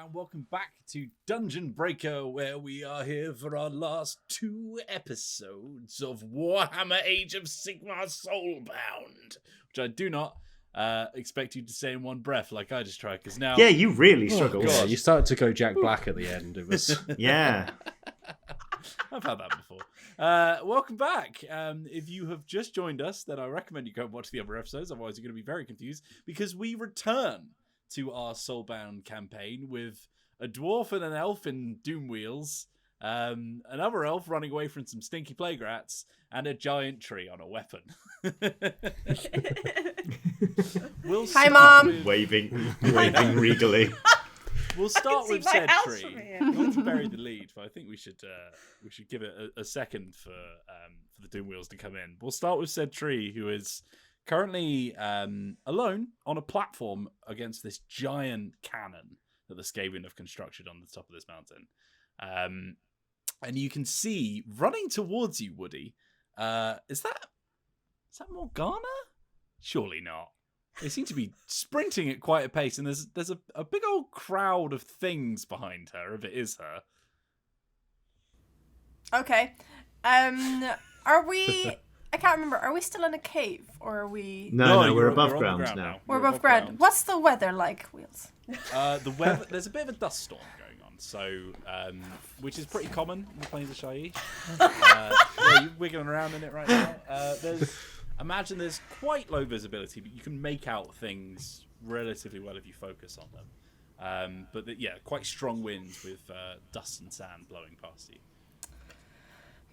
and welcome back to Dungeon Breaker, where we are here for our last 2 episodes of Warhammer Age of Sigmar Soulbound, which I do not expect you to say in one breath like I just tried, because now... Yeah, you really struggled. Yeah, you started to go Jack Black at the end. It was... Yeah. I've had that before. Welcome back. If you have just joined us, then I recommend you go and watch the other episodes, otherwise you're going to be very confused, because we return to our Soulbound campaign with a dwarf and an elf in doom wheels, another elf running away from some stinky plague rats, and a giant tree on a weapon. Hi, Mom. Waving regally. We'll start with said tree. From Not to bury the lead, but I think we should give it a second for the doom wheels to come in. We'll start with said tree, who is currently alone on a platform against this giant cannon that the Skaven have constructed on the top of this mountain. And you can see running towards you, Woody. Is that Morgana? Surely not. They seem to be sprinting at quite a pace, and there's a big old crowd of things behind her, if it is her. Okay. Are we... I can't remember. Are we still in a cave, or are we... No, we're above you're ground on the now. We're above ground. What's the weather like, Wheels? The weather, there's a bit of a dust storm going on, so which is pretty common in the Plains of Shai. You're wiggling around in it right now. Imagine there's quite low visibility, but you can make out things relatively well if you focus on them. But quite strong winds with dust and sand blowing past you.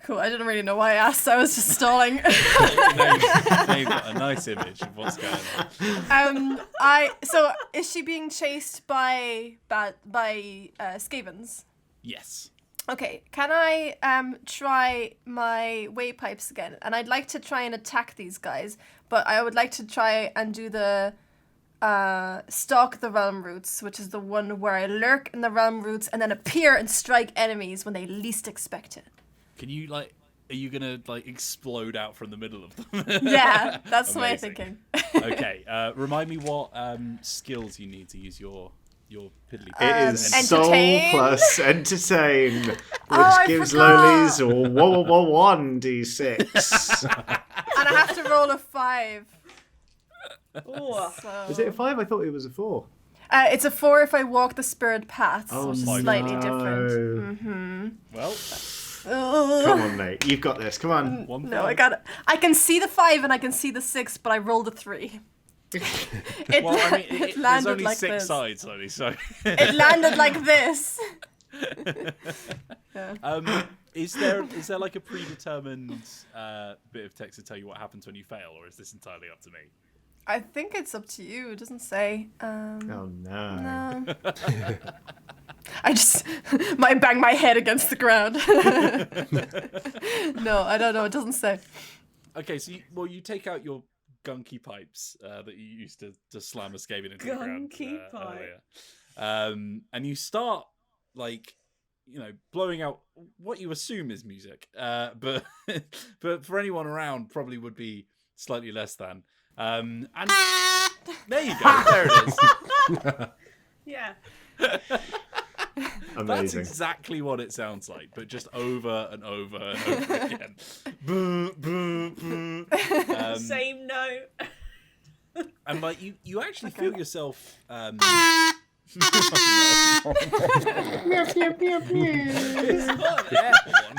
Cool. I didn't really know why I asked. I was just stalling. Now you've got a nice image of what's going on. So is she being chased by Skavens? Yes. Okay, can I try my wave pipes again? And I'd like to try and attack these guys, but I would like to try and do the stalk the realm roots, which is the one where I lurk in the realm roots and then appear and strike enemies when they least expect it. Can you are you gonna explode out from the middle of them? Yeah, that's my Amazing. thinking. Okay, remind me what skills you need to use your piddly. It is entertain? Soul plus Entertain, which I gives forgot. lowlies or 1d6. And I have to roll a 5. Ooh. So... Is it a 5? I thought it was a 4. It's a 4 if I walk the spirit path, Oh, which is no. slightly different. Mm-hmm. Well, Come on, mate. You've got this. Come on. No, I got it. I can see the 5 and I can see the 6, but I rolled a 3. It there's landed only like 6 this. sides, only so. It landed like this. Yeah. Is there like a predetermined bit of text to tell you what happens when you fail, or is this entirely up to me? I think it's up to you. It doesn't say. Oh, no. No. I just might bang my head against the ground. No, I don't know. It doesn't say. Okay, so you take out your gunky pipes that you used to slam a Skaven into the ground Gunky pipe. earlier. And you start blowing out what you assume is music, but for anyone around probably would be slightly less than. And there you go. There it is. Yeah. That's Amazing. exactly what it sounds like, but just over and over and over again. Boo, boo, boo. Same note. And you actually feel yourself. It's not an air horn.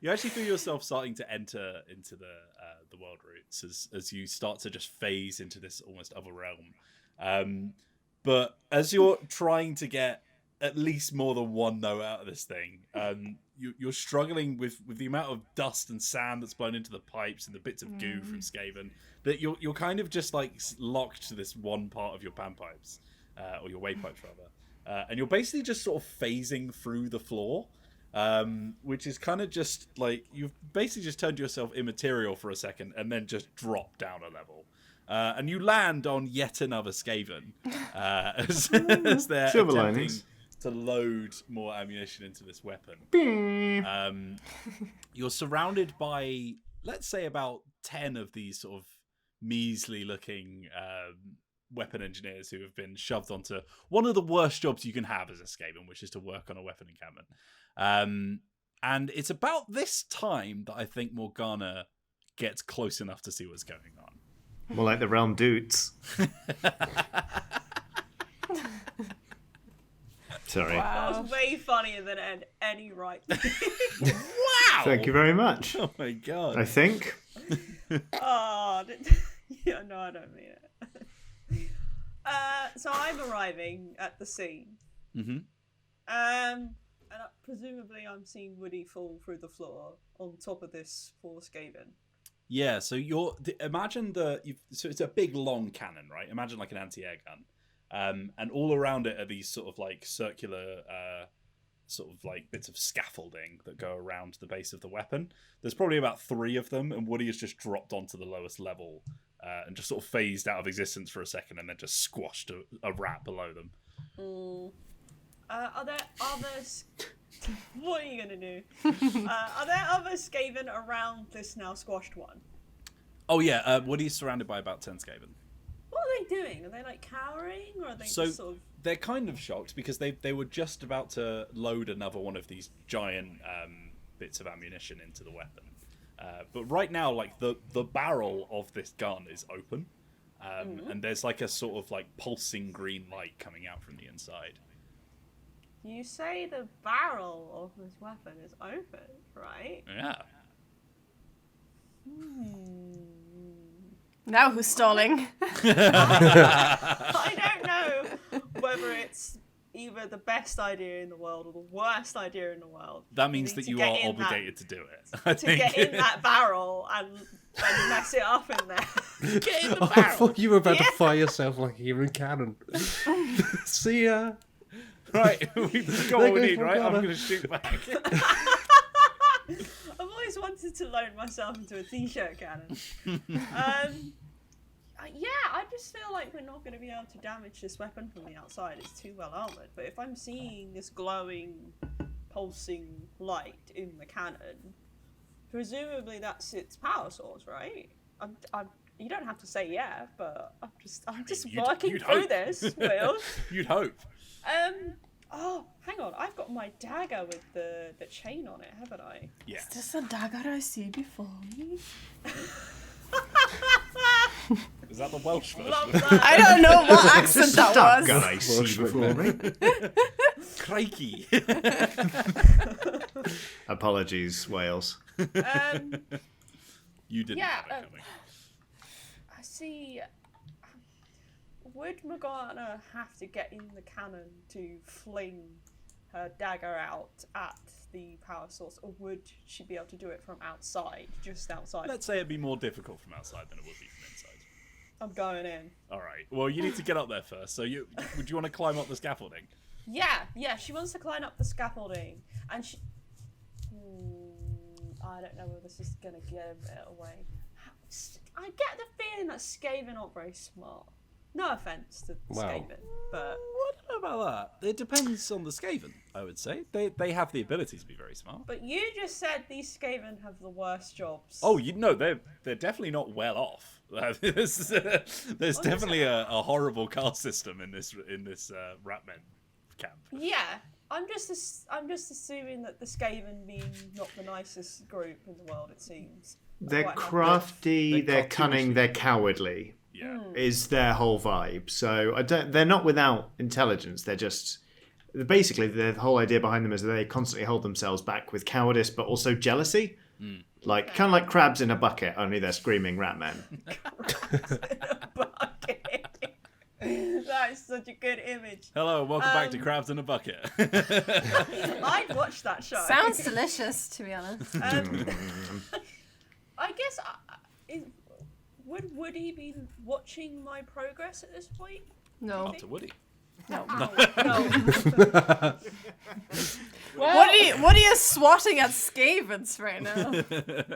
You actually feel yourself starting to enter into the world roots as you start to just phase into this almost other realm. But as you're trying to get at least more than one note out of this thing, you're struggling with the amount of dust and sand that's blown into the pipes and the bits of goo from Skaven, that you're kind of just locked to this one part of your panpipes, or your wave pipes rather, and you're basically just sort of phasing through the floor, which is kind of just you've basically just turned yourself immaterial for a second and then just drop down a level. And you land on yet another Skaven as they're Silver attempting linings. to load more ammunition into this weapon. You're surrounded by, let's say, about 10 of these sort of measly-looking weapon engineers who have been shoved onto one of the worst jobs you can have as a Skaven, which is to work on a weapon encampment. And it's about this time that I think Morgana gets close enough to see what's going on. More like the realm dudes. Sorry. Wow. That was way funnier than any right. Wow! Thank you very much. Oh my god. I think. Oh, yeah, no, I don't mean it. So I'm arriving at the scene. Mm-hmm. And presumably I'm seeing Woody fall through the floor on top of this poor Skaven. Yeah, so imagine so it's a big long cannon, right? Imagine like an anti-air gun. And all around it are these sort of like circular sort of like bits of scaffolding that go around the base of the weapon. There's probably about 3 of them, and Woody has just dropped onto the lowest level and just sort of phased out of existence for a second and then just squashed a rat below them. Are there others? What are you gonna do? Are there other Skaven around this now squashed one? Oh yeah, Woody's surrounded by about 10 Skaven. What are they doing? Are they like cowering, or are they So just sort of? they're kind of shocked because they were just about to load another one of these giant bits of ammunition into the weapon. But right now, like the barrel of this gun is open, and there's like a sort of like pulsing green light coming out from the inside. You say the barrel of this weapon is open, right? Yeah. Now who's stalling? I don't know whether it's either the best idea in the world or the worst idea in the world. That means need that to you get are in obligated to do it. I To think. get in that barrel and mess it up in there. Get in the I barrel. thought you were about to Yeah. fire yourself like a human cannon. See ya. Right, we've got what we There need, goes right? I'm Morgana. going to shoot back. I've always wanted to load myself into a t-shirt cannon. Yeah, I just feel like we're not going to be able to damage this weapon from the outside. It's too well armored. But if I'm seeing this glowing, pulsing light in the cannon, presumably that's its power source, right? You don't have to say yeah, but I'm just working you'd through hope. this, Will. You'd hope. Oh, hang on. I've got my dagger with the chain on it, haven't I? Yeah. Is this a dagger I see before me? Is that the Welsh version? Love that. I don't know what accent that Stuck, was. guy, see before me. Crikey. Apologies, Wales. You didn't Yeah, have it coming. I see. Would Morgana have to get in the cannon to fling her dagger out at the power source, or would she be able to do it from outside, just outside? Let's say it'd be more difficult from outside than it would be from inside. I'm going in. All right. Well, you need to get up there first. So would you want to climb up the scaffolding? Yeah, she wants to climb up the scaffolding, and she. I don't know whether this is gonna give it away. I get the feeling that Skaven aren't very smart. No offense to Well. Skaven, but I don't know about that. It depends on the Skaven, I would say. They have the ability to be very smart. you just said these Skaven have the worst jobs. Oh, you know, they're definitely not well off. There's definitely a horrible caste system in this Ratmen camp. Yeah, I'm just assuming that the Skaven being not the nicest group in the world, it seems. They're Quite happy. crafty, they're they're cunning, cartoonish. they're cowardly. Yeah. Is their whole vibe. So they're not without intelligence. They're just basically the whole idea behind them is that they constantly hold themselves back with cowardice, but also jealousy. Like kind of like crabs in a bucket, only they're screaming rat men. That is such a good image. Hello, welcome back to Crabs in a Bucket. I'd watch that show. Sounds delicious, to be honest. I guess would Woody be watching my progress at this point? No. To Woody. No. What are you swatting at Skavens right now?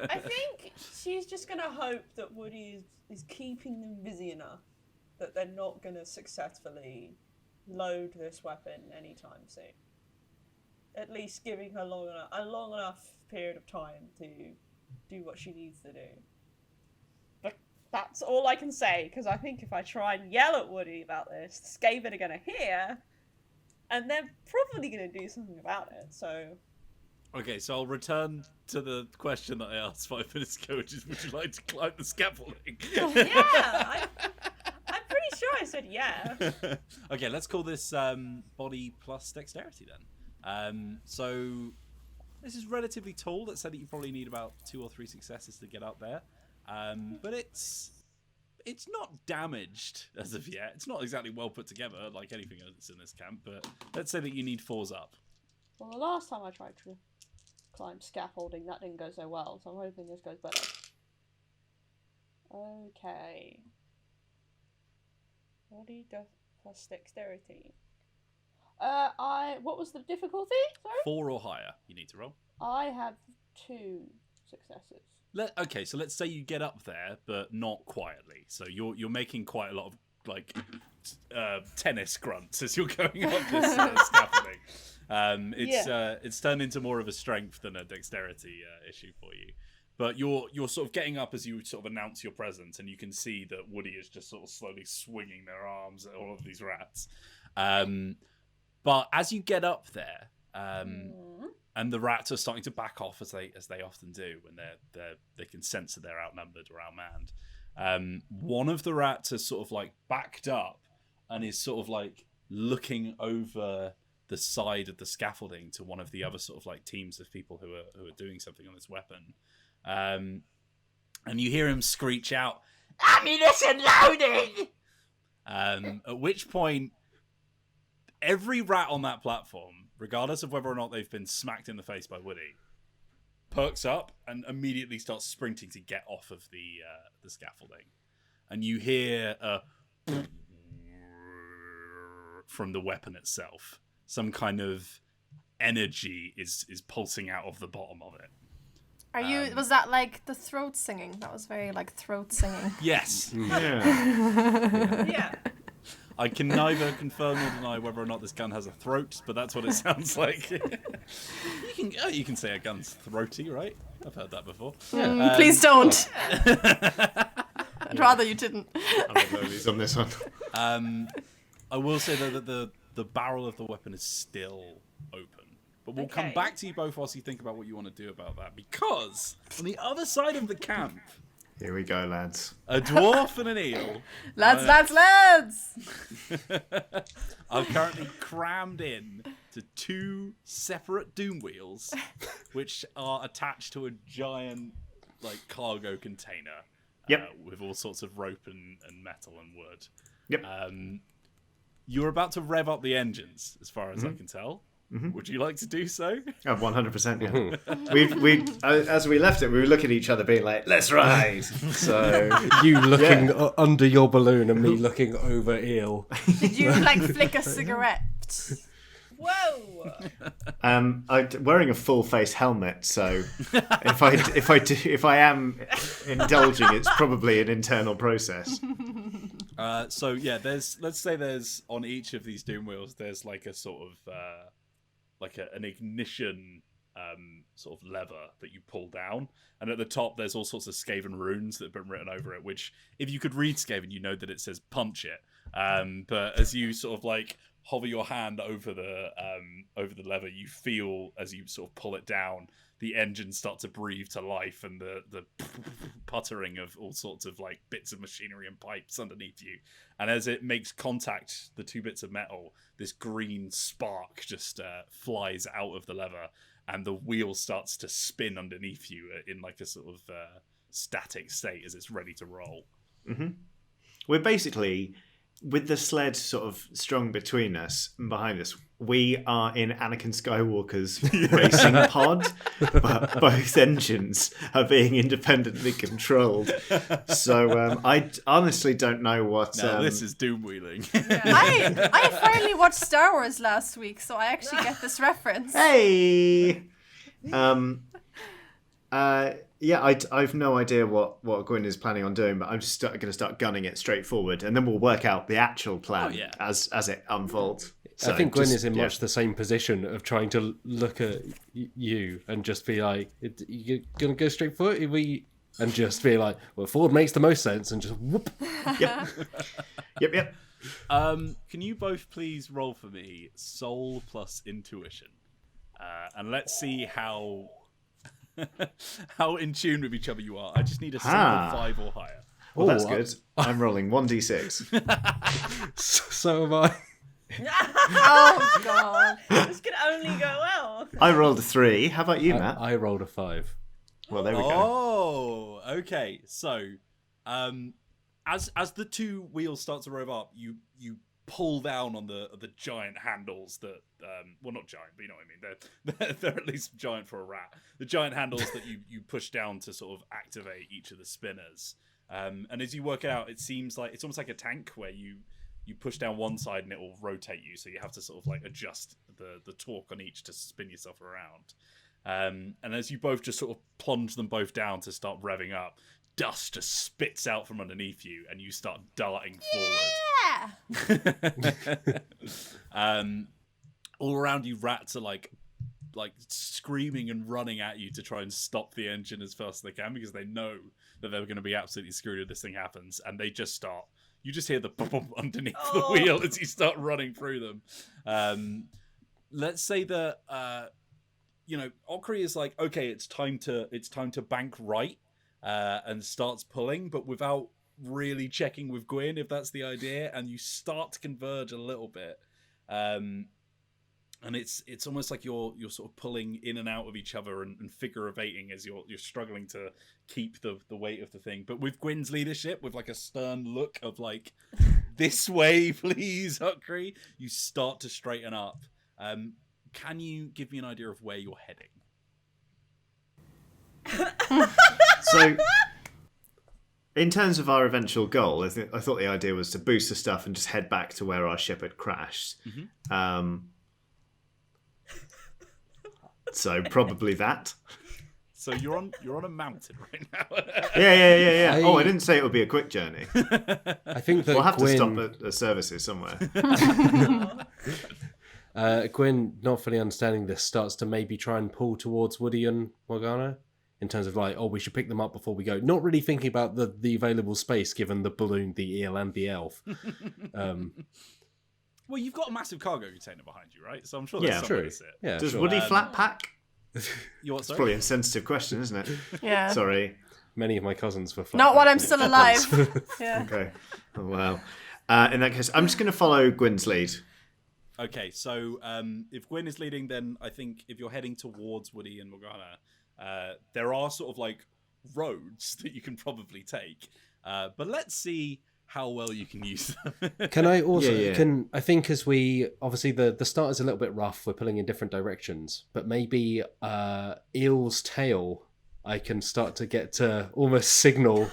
I think she's just gonna hope that Woody is keeping them busy enough that they're not gonna successfully load this weapon anytime soon. At least giving her a long enough period of time to do what she needs to do. But That's all I can say, because I think if I try and yell at Woody about this, the Skaven are going to hear, and they're probably going to do something about it, so... Okay, so I'll return to the question that I asked 5 minutes ago, which is, would you like to climb the scaffolding? Yeah, I'm pretty sure I said yeah. Okay, let's call this body plus dexterity then. So this is relatively tall. Let's say that you probably need about 2 or 3 successes to get up there. But it's not damaged as of yet. It's not exactly well put together like anything else in this camp, but let's say that you need 4s up. Well, the last time I tried to climb scaffolding, that didn't go so well, so I'm hoping this goes better. Okay. Body plus dexterity. What was the difficulty? Sorry? 4 or higher, you need to roll. I have 2 successes. Okay, so let's say you get up there, but not quietly. So you're making quite a lot of like tennis grunts as you're going up this scaffolding. It's turned into more of a strength than a dexterity issue for you. But you're sort of getting up as you sort of announce your presence, and you can see that Woody is just sort of slowly swinging their arms at all of these rats. But as you get up there, and the rats are starting to back off as they often do when they can sense that they're outnumbered or outmanned. One of the rats has sort of like backed up and is sort of like looking over the side of the scaffolding to one of the other sort of like teams of people who are doing something on this weapon. And you hear him screech out, "Ammunition loading!" At which point, every rat on that platform, regardless of whether or not they've been smacked in the face by Woody, perks up and immediately starts sprinting to get off of the scaffolding. And you hear a from the weapon itself. Some kind of energy is pulsing out of the bottom of it. Was that like the throat singing? That was very like throat singing. Yes. Yeah. Yeah. I can neither confirm nor deny whether or not this gun has a throat, but that's what it sounds like. You can say a gun's throaty, right? I've heard that before. Please don't. I'd rather you didn't. I'm with Lolies on this one. I will say though that the barrel of the weapon is still open. But we'll come back to you both whilst you think about what you want to do about that. Because on the other side of the camp, Here we go, lads. a dwarf and an eel Lads! are currently crammed in to 2 separate doom wheels, which are attached to a giant like cargo container. Yep. With all sorts of rope and metal and wood. Yep. You're about to rev up the engines, as far as I can tell. Mm-hmm. Would you like to do so? Oh, 100%, yeah. we as we left it, we were looking at each other being like, let's ride. So You looking under your balloon and me looking over eel. Did you like flick a cigarette? Whoa! I'm wearing a full face helmet, so if I am indulging, it's probably an internal process. So yeah, let's say there's on each of these doom wheels, there's like a sort of an ignition sort of lever that you pull down, and at the top there's all sorts of Skaven runes that have been written over it, which if you could read Skaven, you know that it says punch it. But as you sort of like hover your hand over the lever, you feel as you sort of pull it down, the engines start to breathe to life, and the puttering of all sorts of like bits of machinery and pipes underneath you. And as it makes contact, the 2 bits of metal, this green spark just flies out of the lever, and the wheel starts to spin underneath you in like a sort of static state as it's ready to roll. Mm-hmm. We're basically, with the sled sort of strung between us and behind us, we are in Anakin Skywalker's racing pod, but both engines are being independently controlled. So I honestly don't know what... Now this is doom wheeling. I finally watched Star Wars last week, so I actually get this reference. Hey! Yeah, I've no idea what Gwyn is planning on doing, but I'm just going to start gunning it straight forward, and then we'll work out the actual plan as it unfolds. So I think Gwyn is in much the same position of trying to look at you and just be like, "You're going to go straight for it? Are we and just be like, well, forward makes the most sense, and just whoop. Yep. Yep. Can you both please roll for me soul plus intuition, and let's see how how in tune with each other you are. I just need a single 5 or higher. Well, that's good. I'm rolling 1d6. So am I. Oh god. This could only go well. I rolled a 3. How about you, Matt? I rolled a 5. Well, there we go. Oh, okay. So, as the two wheels start to rev up, you pull down on the giant handles that well, not giant, but you know what I mean. They're at least giant for a rat. The giant handles that you push down to sort of activate each of the spinners. And as you work it out, it seems like it's almost like a tank where you push down one side and it will rotate you, so you have to sort of like adjust the torque on each to spin yourself around. And as you both just sort of plunge them both down to start revving up, dust just spits out from underneath you and you start darting forward. All around you, rats are like screaming and running at you to try and stop the engine as fast as they can, because they know that they're going to be absolutely screwed if this thing happens, and they just start. You just hear the bump underneath the wheel as you start running through them. Let's say that Okri is like, okay, it's time to bank right, and starts pulling, but without really checking with Gwyn if that's the idea, and you start to converge a little bit. And it's almost like you're sort of pulling in and out of each other and figure eighting as you're struggling to keep the weight of the thing. But with Gwyn's leadership, with like a stern look of like, this way, please, Huckry, you start to straighten up. Can you give me an idea of where you're heading? So, in terms of our eventual goal, I thought the idea was to boost the stuff and just head back to where our ship had crashed. Mm-hmm. So probably that. So you're on a mountain right now. Yeah. I didn't say it would be a quick journey. I think that We'll have Gwyn, to stop at the services somewhere. Gwyn, not fully understanding this, starts to maybe try and pull towards Woody and Morgana in terms of like, we should pick them up before we go. Not really thinking about the available space given the balloon, the eel, and the elf. Well, you've got a massive cargo container behind you, right? So I'm sure there's somewhere to sit. Yeah, Does sure. Woody flat pack? You what, It's sorry? probably a sensitive question, isn't it? Yeah. Sorry. Many of my cousins were flat. Not while I'm still alive. Yeah. Okay. Oh, wow. In that case, I'm just going to follow Gwyn's lead. Okay, so if Gwyn is leading, then I think if you're heading towards Woody and Morgana, there are sort of like roads that you can probably take. But let's see how well you can use them. Can I also Yeah. I think as we obviously the start is a little bit rough, we're pulling in different directions, but maybe Eel's tail I can start to get to almost signal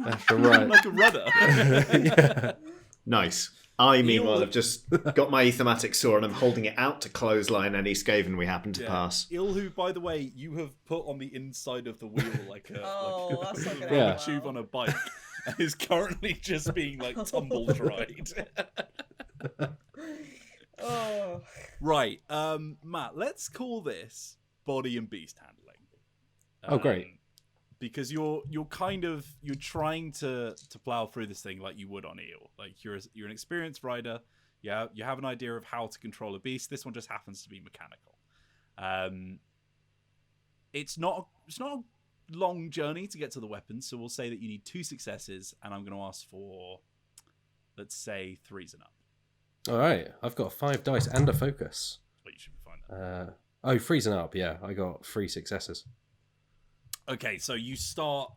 left and right. Like a rudder. Yeah. Nice. I, meanwhile, have just got my thematic saw and I'm holding it out to clothesline any Skaven we happen to pass. Il, who, by the way, you have put on the inside of the wheel like a, That's not gonna Yeah. end tube well. on a bike, and is currently just being like tumble tried. Oh. Right, Matt, let's call this body and beast handling. Oh, great. Because you're trying to plow through this thing like you would on Eel. Like you're an experienced rider. Yeah, you have an idea of how to control a beast. This one just happens to be mechanical. It's not a long journey to get to the weapons, so we'll say that you need 2 successes, and I'm going to ask for, let's say, 3s and up. All right, I've got 5 dice and a focus. But you should be fine then. 3s and up. Yeah, I got 3 successes. Okay, so you start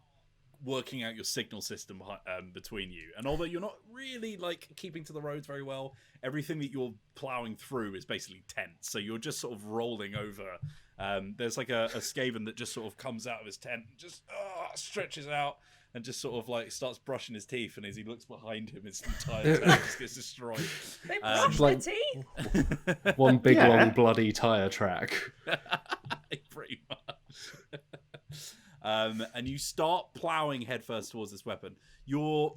working out your signal system between you, and although you're not really like keeping to the roads very well, everything that you're plowing through is basically tense. So you're just sort of rolling over. There's like a Skaven that just sort of comes out of his tent, and just stretches out, and just sort of like starts brushing his teeth. And as he looks behind him, his entire tent just gets destroyed. They brush like- their teeth. One big Yeah. long bloody tire track. Pretty much. And you start plowing headfirst towards this weapon. You're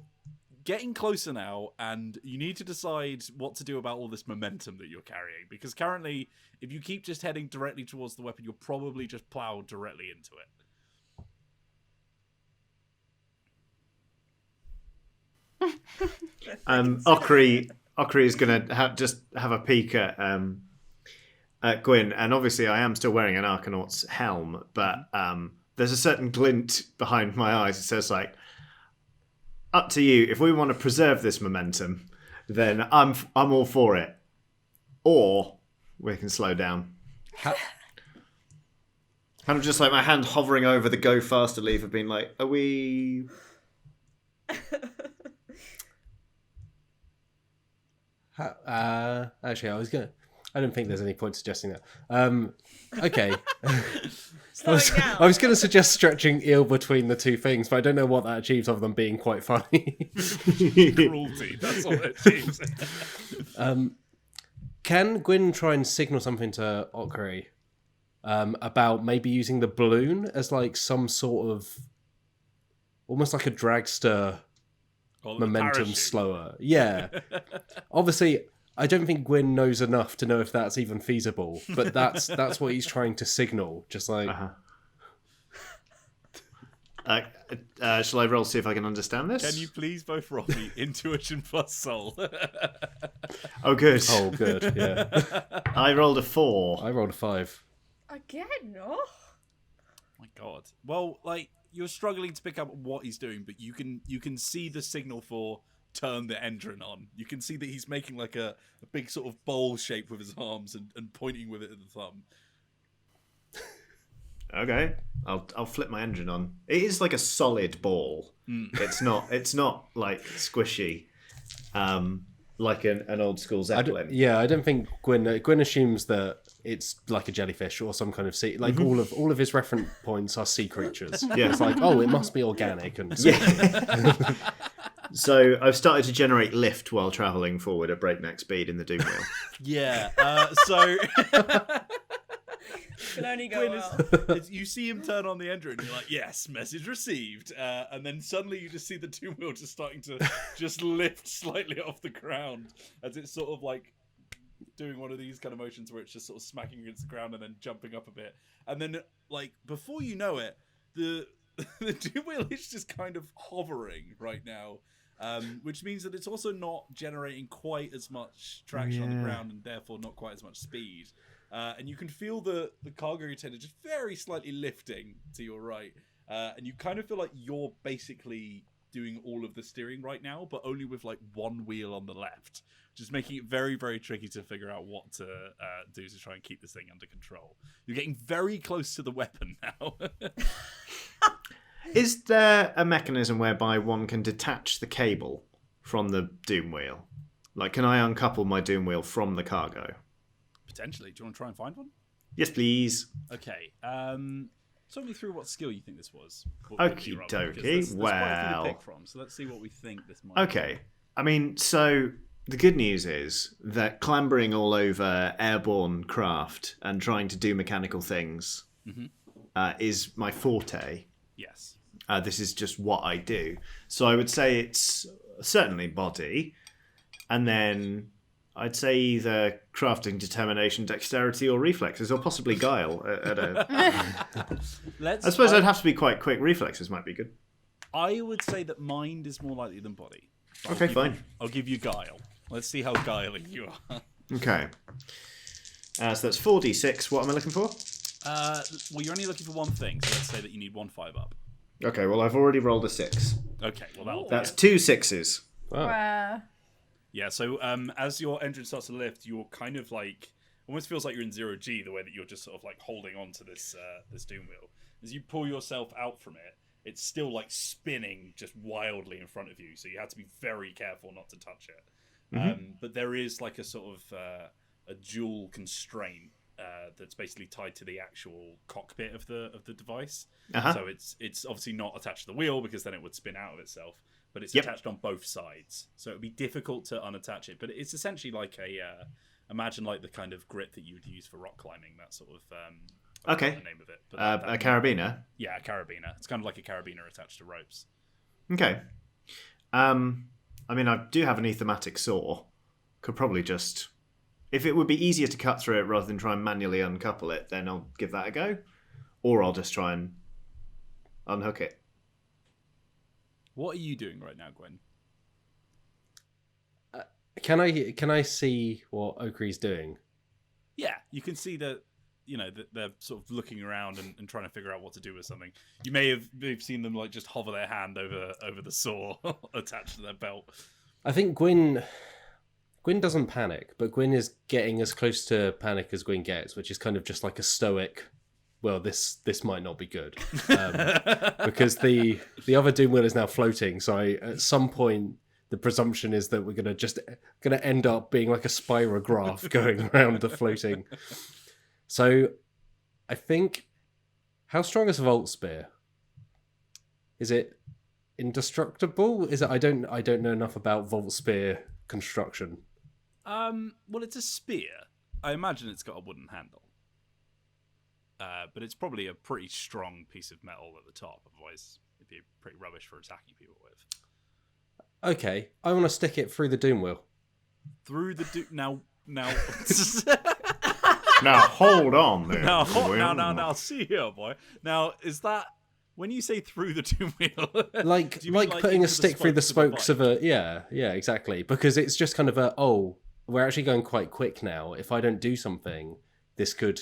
getting closer now, and you need to decide what to do about all this momentum that you're carrying. Because currently, if you keep just heading directly towards the weapon, you'll probably just plow directly into it. Okri is going to just have a peek at Gwyn, and obviously I am still wearing an Archanaut's helm, but there's a certain glint behind my eyes. It says, like, up to you. If we want to preserve this momentum, then I'm all for it. Or we can slow down. Kind of just like my hand hovering over the go faster lever, being like, are we... Actually, I don't think there's any point suggesting that. Okay. I was going to suggest stretching eel between the two things, but I don't know what that achieves other than being quite funny. Cruelty, that's all it achieves. Can Gwyn try and signal something to Okri about maybe using the balloon as like some sort of, almost like a dragster momentum slower? Yeah. Obviously, I don't think Gwyn knows enough to know if that's even feasible, but that's what he's trying to signal. Just like, shall I roll to see if I can understand this? Can you please both roll me intuition plus soul? Oh, good. oh, good, yeah. I rolled a 4. I rolled a 5. Again, oh. My God. Well, like, you're struggling to pick up what he's doing, but you can see the signal for turn the engine on. You can see that he's making like a big sort of bowl shape with his arms and pointing with it at the thumb. Okay, I'll flip my engine on. It is like a solid ball. It's not like squishy, like an old school Zeppelin. I don't think Gwyn assumes that it's like a jellyfish or some kind of sea. Like all of his reference points are sea creatures. Yeah. It's like, oh, it must be organic and So I've started to generate lift while travelling forward at breakneck speed in the Doom Wheel. Yeah. So Can only go well. you see him turn on the engine and you're like, yes, message received. And then suddenly you just see the Doom Wheel just starting to just lift slightly off the ground as it's sort of like doing one of these kind of motions where it's just sort of smacking against the ground and then jumping up a bit. And then, like, before you know it, the Doom Wheel is just kind of hovering right now. Which means that it's also not generating quite as much traction on the ground and therefore not quite as much speed. And you can feel the cargo container just very slightly lifting to your right. And you kind of feel like you're basically doing all of the steering right now, but only with like one wheel on the left, just making it very, very tricky to figure out what to do to try and keep this thing under control. You're getting very close to the weapon now. Is there a mechanism whereby one can detach the cable from the Doom Wheel? Like, can I uncouple my Doom Wheel from the cargo? Potentially. Do you want to try and find one? Yes, please. Okay. Talk me through what skill you think this was. Okie dokie. There's quite a few to pick from, so let's see what we think this might be. Okay. I mean, so the good news is that clambering all over airborne craft and trying to do mechanical things is my forte. Yes. This is just what I do. So I would say it's certainly body, and then I'd say either crafting, determination, dexterity, or reflexes, or possibly guile. I suppose I'd have to be quite quick. Reflexes might be good. I would say that mind is more likely than body. Okay, fine. I'll give you guile. Let's see how guiling you are. Okay. So that's 4d6. What am I looking for? Well, you're only looking for one thing, so let's say that you need 1 5-up. Okay, well, I've already rolled a 6. Okay, well, that'll That's 2 6s. Wow. Yeah, so as your engine starts to lift, you're kind of like, almost feels like you're in 0G, the way that you're just sort of like holding on to this Doom Wheel. As you pull yourself out from it, it's still like spinning just wildly in front of you, so you have to be very careful not to touch it. But there is like a sort of a dual constraint that's basically tied to the actual cockpit of the device. So it's obviously not attached to the wheel because then it would spin out of itself. But it's attached on both sides, so it would be difficult to unattach it. But it's essentially like imagine like the kind of grip that you would use for rock climbing, that sort of. Okay. The name of it. But a carabiner. Yeah, a carabiner. It's kind of like a carabiner attached to ropes. Okay. I mean, I do have an ethematic saw. Could probably just, if it would be easier to cut through it rather than try and manually uncouple it, then I'll give that a go, or I'll just try and unhook it. What are you doing right now, Gwen? Can I see what Okri's doing? Yeah, you can see that, that they're sort of looking around and trying to figure out what to do with something. You may have seen them like just hover their hand over the saw attached to their belt. I think Gwyn doesn't panic, but Gwyn is getting as close to panic as Gwyn gets, which is kind of just like a stoic, well, this might not be good. Because the other Doom Wheel is now floating, so at some point the presumption is that we're gonna end up being like a spirograph going around the floating. So I think, how strong is a Volt Spear? Is it indestructible? Is it? I don't know enough about Volt Spear construction. Well, it's a spear. I imagine it's got a wooden handle. But it's probably a pretty strong piece of metal at the top. Otherwise, it'd be pretty rubbish for attacking people with. Okay, I want to stick it through the Doom Wheel. Through the now. Now hold on there. Now, see here, boy. Now, is that when you say through the Doom Wheel? like putting a stick through the spokes of a yeah, exactly. Because it's just kind of we're actually going quite quick now. If I don't do something, this could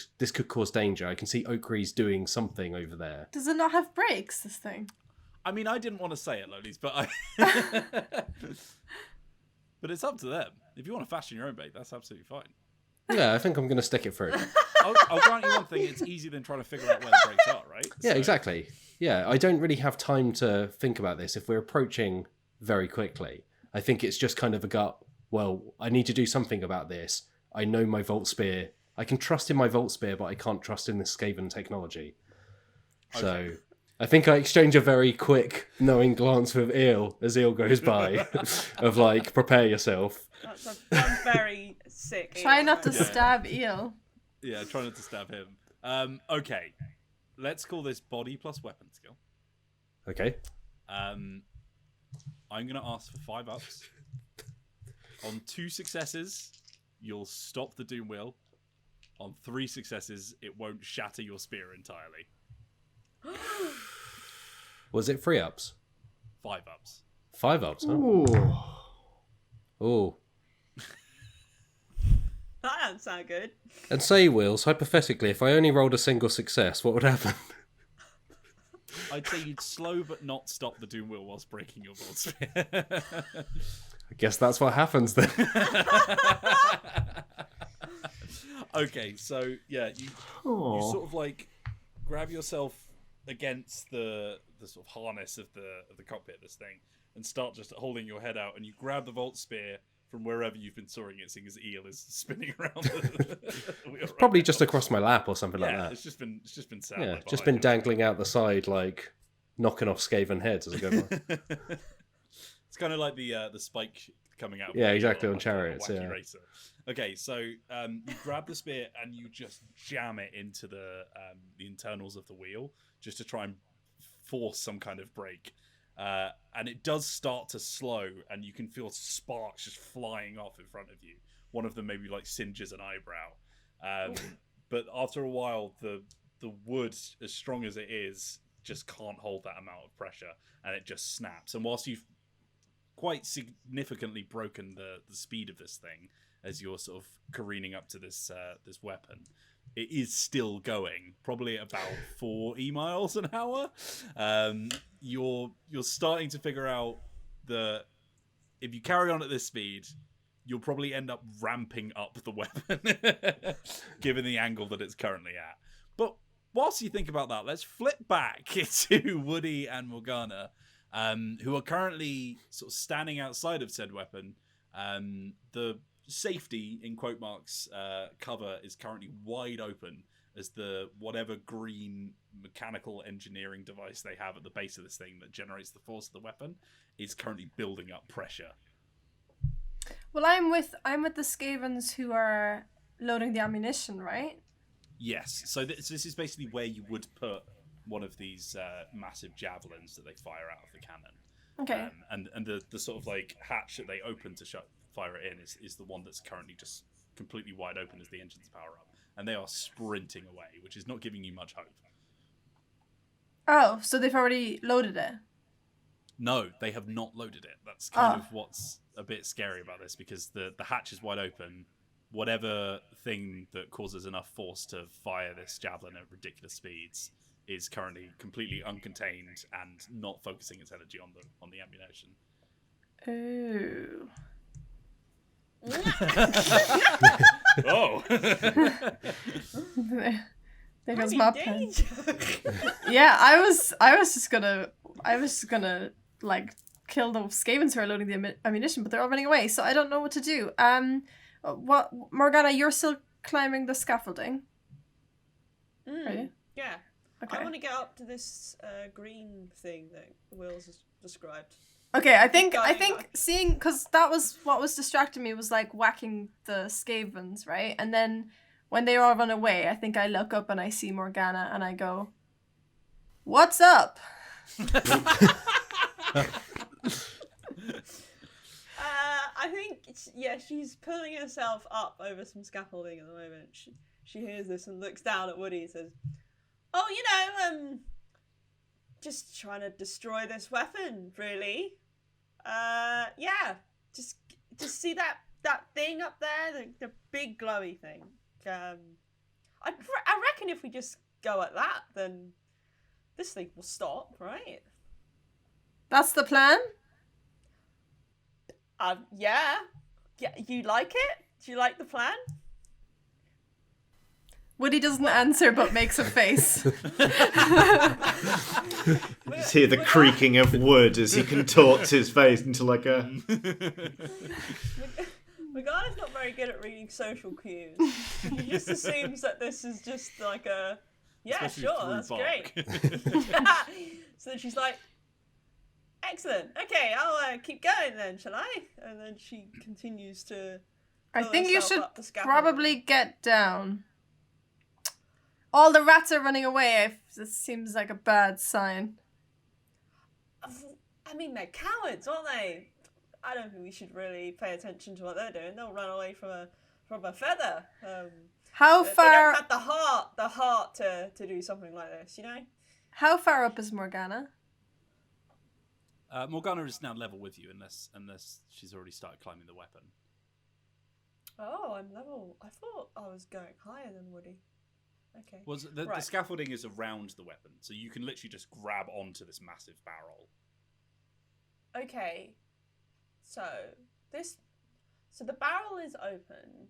cause danger. I can see Okri's doing something over there. Does it not have brakes, this thing? I mean, I didn't want to say it, Lolies, but but it's up to them. If you want to fashion your own bait, that's absolutely fine. Yeah, I think I'm going to stick it through. I'll grant you one thing, it's easier than trying to figure out where the brakes are, right? Yeah, exactly. Yeah, I don't really have time to think about this. If we're approaching very quickly, I think it's just kind of a gut, well, I need to do something about this. I know my Volt Spear. I can trust in my Volt Spear, but I can't trust in this Skaven technology. Okay. So I think I exchange a very quick, knowing glance with Eel as Eel goes by, of like, prepare yourself. That's one very sick. Try not to stab Eel. Yeah, try not to stab him. Okay, let's call this body plus weapon skill. Okay. I'm going to ask for 5 ups. On 2 successes, you'll stop the Doom Wheel. On 3 successes, it won't shatter your spear entirely. Was it 3 ups? 5 ups. 5 ups, huh? Ooh. That doesn't sound good. And say, Wills, hypothetically, if I only rolled a single success, what would happen? I'd say you'd slow but not stop the Doom Wheel whilst breaking your Volt Spear. I guess that's what happens then. Okay, so yeah, you sort of like grab yourself against the sort of harness of the cockpit of this thing and start just holding your head out, and you grab the Volt Spear from wherever you've been soaring it, seeing as Eel is spinning around the wheel. Probably just across my lap or something like that. It's just been sat. Yeah, like just been you. dangling out the side, like knocking off Skaven heads as I go by. It's kind of like the spike coming out. Yeah, exactly, on like Chariots. a wacky Yeah. racer. Okay, so you grab the spear and you just jam it into the internals of the wheel just to try and force some kind of break. And it does start to slow, and you can feel sparks just flying off in front of you. One of them maybe like singes an eyebrow. But after a while, the wood, as strong as it is, just can't hold that amount of pressure, and it just snaps. And whilst you've quite significantly broken the speed of this thing as you're sort of careening up to this weapon, it is still going, probably at about 40 miles an hour. You're starting to figure out that if you carry on at this speed, you'll probably end up ramping up the weapon, given the angle that it's currently at. But whilst you think about that, let's flip back to Woody and Morgana, who are currently sort of standing outside of said weapon. The safety, in quote marks, cover is currently wide open as the whatever green mechanical engineering device they have at the base of this thing that generates the force of the weapon is currently building up pressure. Well, I'm with the Skavens who are loading the ammunition, right? Yes. So this is basically where you would put one of these massive javelins that they fire out of the cannon. Okay. And the sort of like hatch that they open to fire it in is the one that's currently just completely wide open as the engines power up. And they are sprinting away, which is not giving you much hope. Oh, so they've already loaded it. No, they have not loaded it. That's kind of what's a bit scary about this, because the hatch is wide open. Whatever thing that causes enough force to fire this javelin at ridiculous speeds is currently completely uncontained and not focusing its energy on the ammunition. Oh. Oh. There goes my pen. Yeah, I was just gonna like kill the Skavens who are loading the ammunition, but they're all running away, so I don't know what to do. What, Morgana? You're still climbing the scaffolding. Are you? Yeah. Okay. I want to get up to this green thing that Will's has described. Okay, I think seeing, because that was what was distracting me, was like whacking the Skavens, right? And then when they all run away, I think I look up and I see Morgana and I go, "What's up?" I think, she's pulling herself up over some scaffolding at the moment. She hears this and looks down at Woody and says, "Oh, just trying to destroy this weapon, really. Just see that thing up there, the big glowy thing. I reckon if we just go at that, then this thing will stop, right?" That's the plan? Yeah. You like it? Do you like the plan? Woody doesn't answer but makes a face. You hear the creaking of wood as he contorts his face into like a... Morgana's not very good at reading social cues. She just assumes that this is just like a... Yeah, Especially sure, through that's bark. great. So then she's like, "Excellent. Okay, I'll keep going then, shall I?" And then she continues to... I think you should up the scaffolding. probably get down. All the rats are running away. This seems like a bad sign. I mean, they're cowards, aren't they? I don't think we should really pay attention to what they're doing. They'll run away from a feather. How They far? don't have the heart to do something like this, How far up is Morgana? Morgana is now level with you, unless she's already started climbing the weapon. Oh, I'm level. I thought I was going higher than Woody. Okay. Well, the scaffolding is around the weapon, so you can literally just grab onto this massive barrel. Okay. So the barrel is open.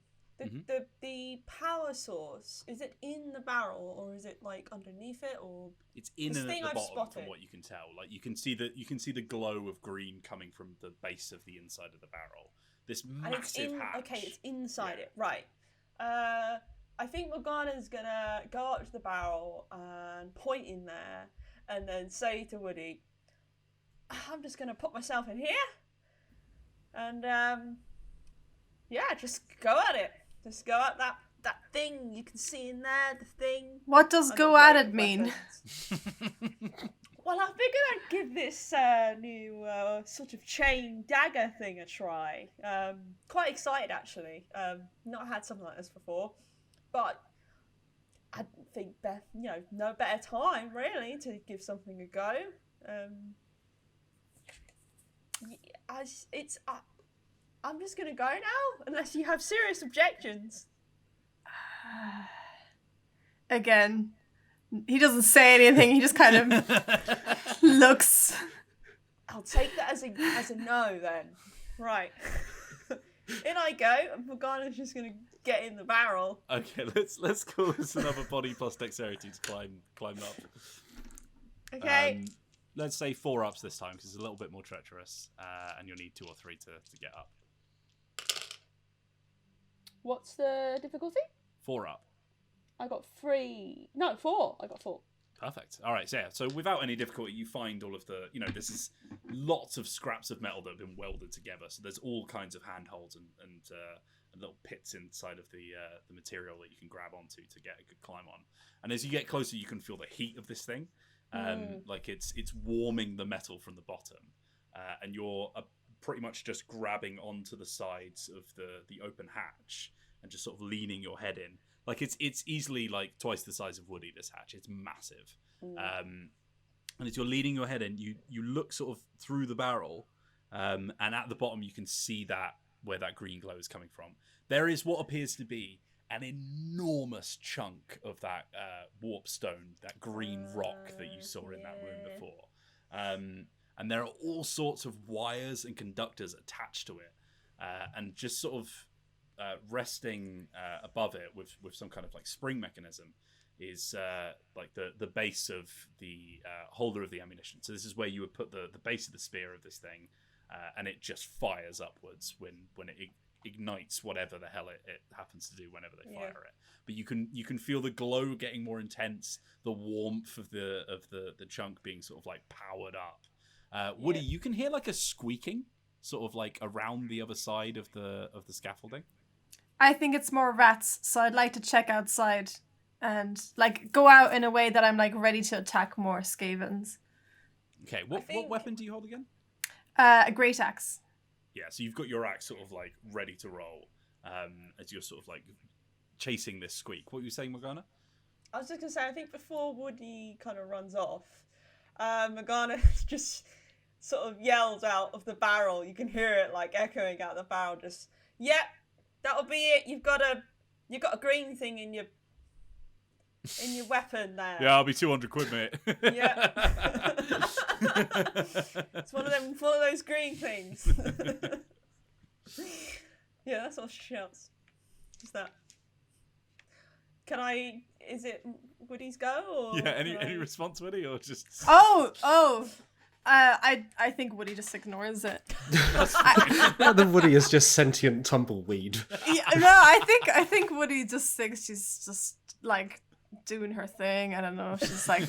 The power source, is it in the barrel or is it like underneath it, or It's in this and thing at the I've bottom, spotted. from what you can tell. Like you can see the glow of green coming from the base of the inside of the barrel. This And it's massive hatch. Okay, it's inside Yeah. it. Right. I think Morgana's gonna go up to the barrel and point in there and then say to Woody, "I'm just gonna put myself in here and just go at it. Just go at that thing you can see in there, the thing." What does I'm go not at great it mean? weapons. Well, I figured I'd give this new sort of chain dagger thing a try. Quite excited, actually. Not had something like this before, but I think no better time really to give something a go. I'm just gonna go now, unless you have serious objections. Again, he doesn't say anything. He just kind of looks. I'll take that as a no then. Right. In I go, and Morgana's just gonna get in the barrel. Okay, let's call this another body plus dexterity to climb up. Okay. Let's say 4 ups this time, because it's a little bit more treacherous, and you'll need 2 or 3 to get up. What's the difficulty? 4 up. I got 3. No, 4. I got 4. Perfect. All right, so without any difficulty, you find all of the, this is lots of scraps of metal that have been welded together. So there's all kinds of handholds and little pits inside of the material that you can grab onto to get a good climb on. And as you get closer, you can feel the heat of this thing. Like it's warming the metal from the bottom, and you're pretty much just grabbing onto the sides of the open hatch and just sort of leaning your head in. Like it's easily like twice the size of Woody, this hatch. It's massive. And as you're leaning your head in, you look sort of through the barrel, and at the bottom you can see that where that green glow is coming from. There is what appears to be an enormous chunk of that warp stone, that green rock that you saw in that room before. And there are all sorts of wires and conductors attached to it, and just sort of resting above it with some kind of like spring mechanism is like the base of the holder of the ammunition. So this is where you would put the base of the spear of this thing, and it just fires upwards when it ignites whatever the hell it happens to do whenever they fire it. But you can feel the glow getting more intense, the warmth of the chunk being sort of like powered up. Woody, you can hear like a squeaking sort of like around the other side of the scaffolding. I think it's more rats, so I'd like to check outside and like go out in a way that I'm like ready to attack more Skavens. Okay, what weapon do you hold again? A great axe. Yeah, so you've got your axe sort of like ready to roll as you're sort of like chasing this squeak. What were you saying, Morgana? I was just going to say, I think before Woody kind of runs off, Morgana just sort of yells out of the barrel. You can hear it like echoing out the barrel. Just, yep, that'll be it. You've got a green thing in your weapon there. Yeah, I'll be 200 quid, mate. Yeah. It's one of those green things. Yeah, that's all she shouts. Just that. Is it Woody's go? Or yeah, any response, Woody, or just... I think Woody just ignores it. The Woody is just sentient tumbleweed. Yeah, no, I think Woody just thinks she's just like doing her thing. I don't know. She's like...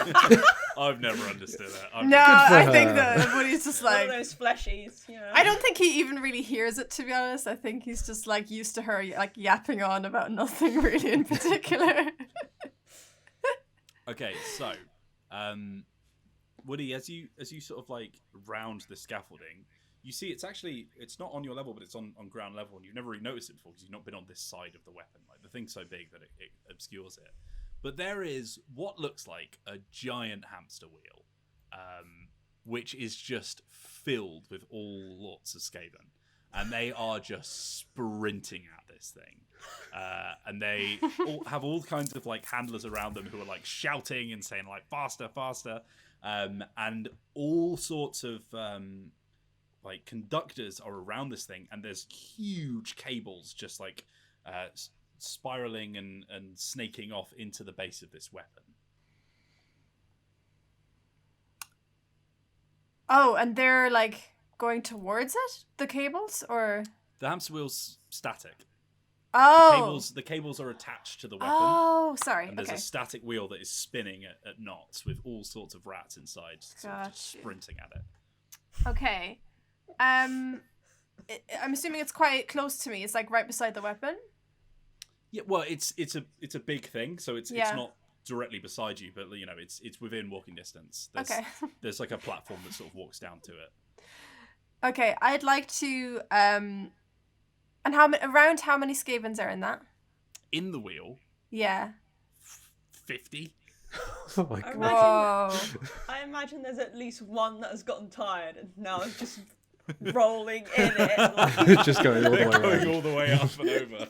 I've never understood that. I think that Woody's just like... one of those fleshies, you know. I don't think he even really hears it, to be honest. I think he's just like used to her like yapping on about nothing really in particular. Okay, so... Woody, as you sort of like round the scaffolding, you see it's not on your level, but it's on ground level, and you've never really noticed it before because you've not been on this side of the weapon. Like the thing's so big that it obscures it. But there is what looks like a giant hamster wheel, which is just filled with all lots of Skaven, and they are just sprinting at this thing. And they have all kinds of like handlers around them who are like shouting and saying like faster, faster. And all sorts of like conductors are around this thing, and there's huge cables just like spiraling and snaking off into the base of this weapon. Oh, and they're like going towards it? The cables, or The hamster wheel's static. oh, The cables are attached to the weapon. oh, sorry. And there's Okay. a static wheel that is spinning at knots with all sorts of rats inside sort of just Gotcha. sprinting at it. Okay. I'm assuming it's quite close to me. It's like right beside the weapon. Yeah, well, it's a big thing, so it's Yeah. not directly beside you, but you know, it's within walking distance. Okay. There's like a platform that sort of walks down to it. Okay, I'd like to and around how many Skavens are in that? In the wheel, Yeah. 50. Oh my I god. imagine, Whoa. I imagine there's at least one that has gotten tired and now is just rolling in it. Like... Just going all the They're way going around. all the way up and over.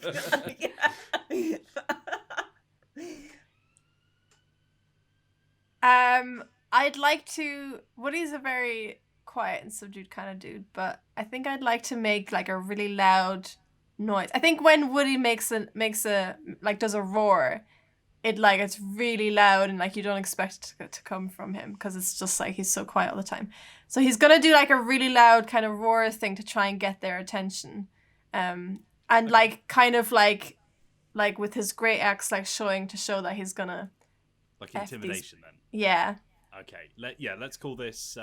I'd like to. Woody's a very quiet and subdued kind of dude, but I think I'd like to make like a really loud noise. I think when Woody makes a like does a roar, it's really loud and like you don't expect it to come from him because it's just like he's so quiet all the time. So he's gonna do like a really loud kind of roar thing to try and get their attention, and like kind of like with his great axe like to show that he's gonna Like F these- intimidation, then. yeah. Okay, let's call this.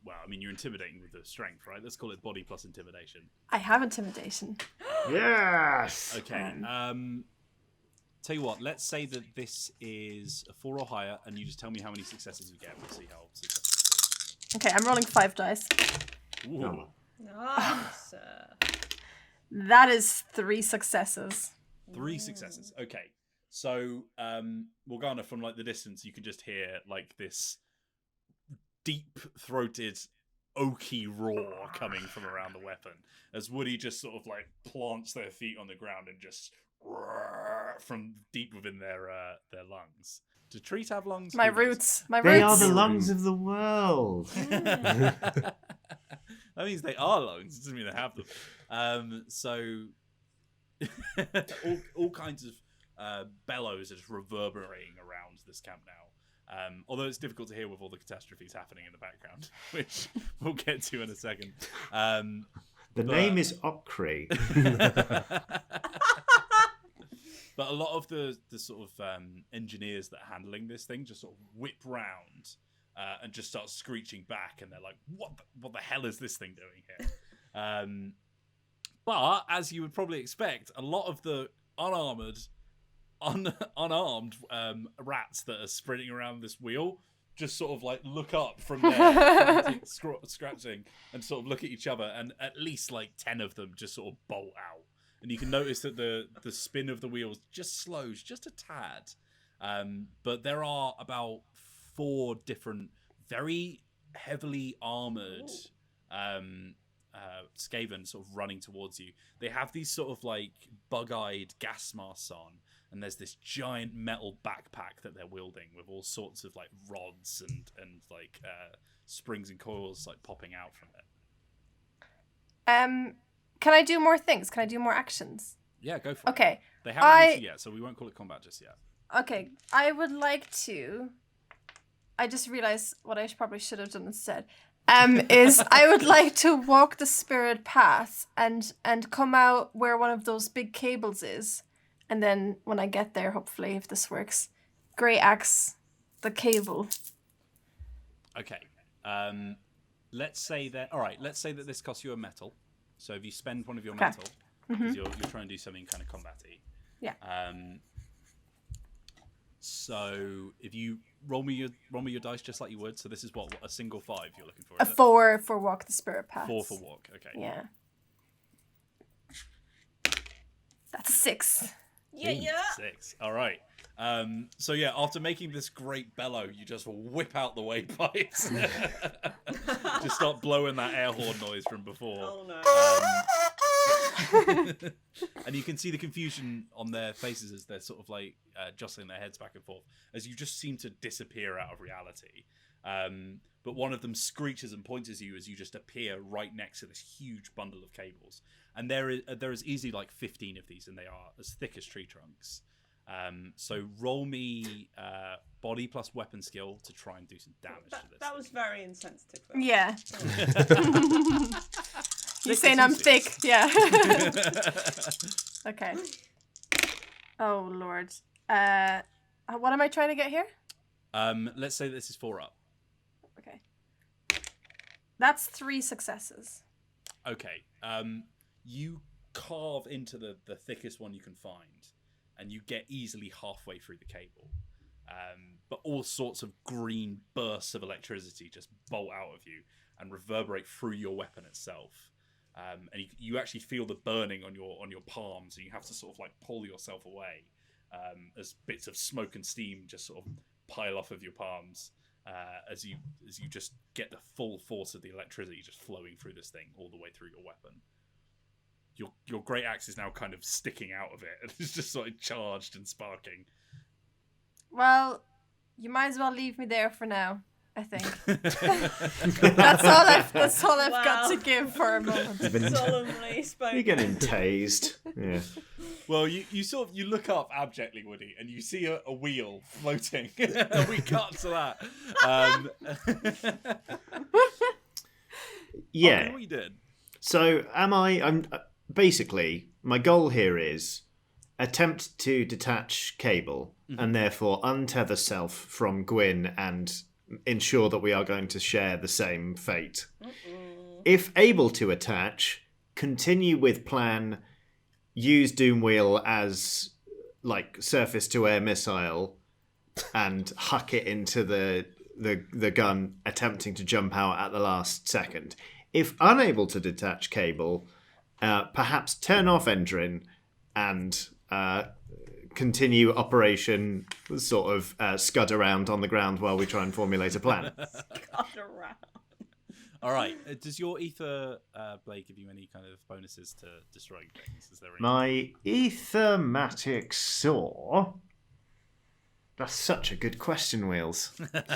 Well, I mean, you're intimidating with the strength, right? Let's call it body plus intimidation. I have intimidation. Yes. Okay. Tell you what. Let's say that this is a 4 or higher, and you just tell me how many successes you get. We'll see how successful. Okay, I'm rolling 5 dice. Ooh. Oh. Nice. That is 3 successes. 3 successes. Okay. So, Morgana, from like the distance, you can just hear like this deep-throated, oaky roar coming from around the weapon as Woody just sort of like plants their feet on the ground and just from deep within their lungs. Do trees have lungs? My Who knows? roots. My They roots. are the lungs of the world. That means they are lungs. It doesn't mean they have them. So all kinds of bellows are just reverberating around this camp now. Although it's difficult to hear with all the catastrophes happening in the background, which we'll get to in a second. The name is Okri. But a lot of the sort of engineers that are handling this thing just sort of whip round and just start screeching back, and they're like, what the hell is this thing doing here? But as you would probably expect, a lot of the unarmed rats that are sprinting around this wheel just sort of like look up from their scratching and sort of look at each other, and at least like 10 of them just sort of bolt out. And you can notice that the spin of the wheels just slows just a tad. But there are about 4 different, very heavily armored Skaven sort of running towards you. They have these sort of like bug-eyed gas masks on, and there's this giant metal backpack that they're wielding with all sorts of like rods and like springs and coils like popping out from it. Can I do more things? Can I do more actions? Yeah, go for it. Okay. They haven't reached it yet, so we won't call it combat just yet. Okay, I would like to. I just realized what I probably should have done instead. Is I would like to walk the spirit path and come out where one of those big cables is, and then when I get there, hopefully, if this works, grey axe the cable. Okay. Let's say that. All right. Let's say that this costs you a metal. So if you spend one of your metal, because you're trying to do something kind of combat-y. Yeah. So if you roll me your dice just like you would. So this is what a single 5 you're looking for. A 4 for walk the spirit path. 4 for walk. Okay. Yeah. That's a 6. Yeah. 6. All right. So yeah, after making this great bellow, you just whip out the way pipes. Just start blowing that air horn noise from before. Oh no. And you can see the confusion on their faces as they're sort of like jostling their heads back and forth, as you just seem to disappear out of reality. But one of them screeches and points at you as you just appear right next to this huge bundle of cables. And there is easily like 15 of these, and they are as thick as tree trunks. So roll me body plus weapon skill to try and do some damage to this. That was very insensitive. Though. Yeah. You saying I'm thick? Yeah. Okay. Oh Lord. What am I trying to get here? Let's say this is 4 up. Okay. That's 3 successes. Okay. You carve into the thickest one you can find, and you get easily halfway through the cable. But all sorts of green bursts of electricity just bolt out of you and reverberate through your weapon itself. And you actually feel the burning on your palms, and you have to sort of like pull yourself away as bits of smoke and steam just sort of pile off of your palms as you just get the full force of the electricity just flowing through this thing all the way through your weapon. Your great axe is now kind of sticking out of it, and it's just sort of charged and sparking. Well, you might as well leave me there for now, I think. That's all I've got to give for a moment. Solemnly spoken. You're getting tased. Yeah. Well, you look up abjectly, Woody, and you see a wheel floating. We cut to that. Yeah. What you did? So I'm basically, my goal here is attempt to detach cable and therefore untether self from Gwyn and ensure that we are going to share the same fate. If able to attach, continue with plan, use Doomwheel as like surface to air missile and huck it into the gun, attempting to jump out at the last second. If unable to detach cable, perhaps turn off Endrin and continue Operation sort of scud around on the ground while we try and formulate a plan. Cut around. All right. Does your ether blade give you any kind of bonuses to destroying things? Is there any? My ethermatic saw. That's such a good question, Wheels.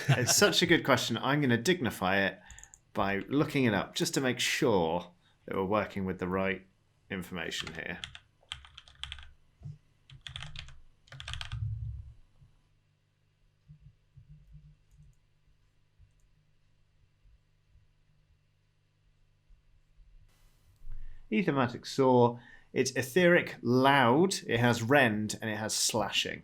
It's such a good question. I'm going to dignify it by looking it up just to make sure that we're working with the right information here. Ethermatic saw. It's etheric, loud. It has rend and it has slashing.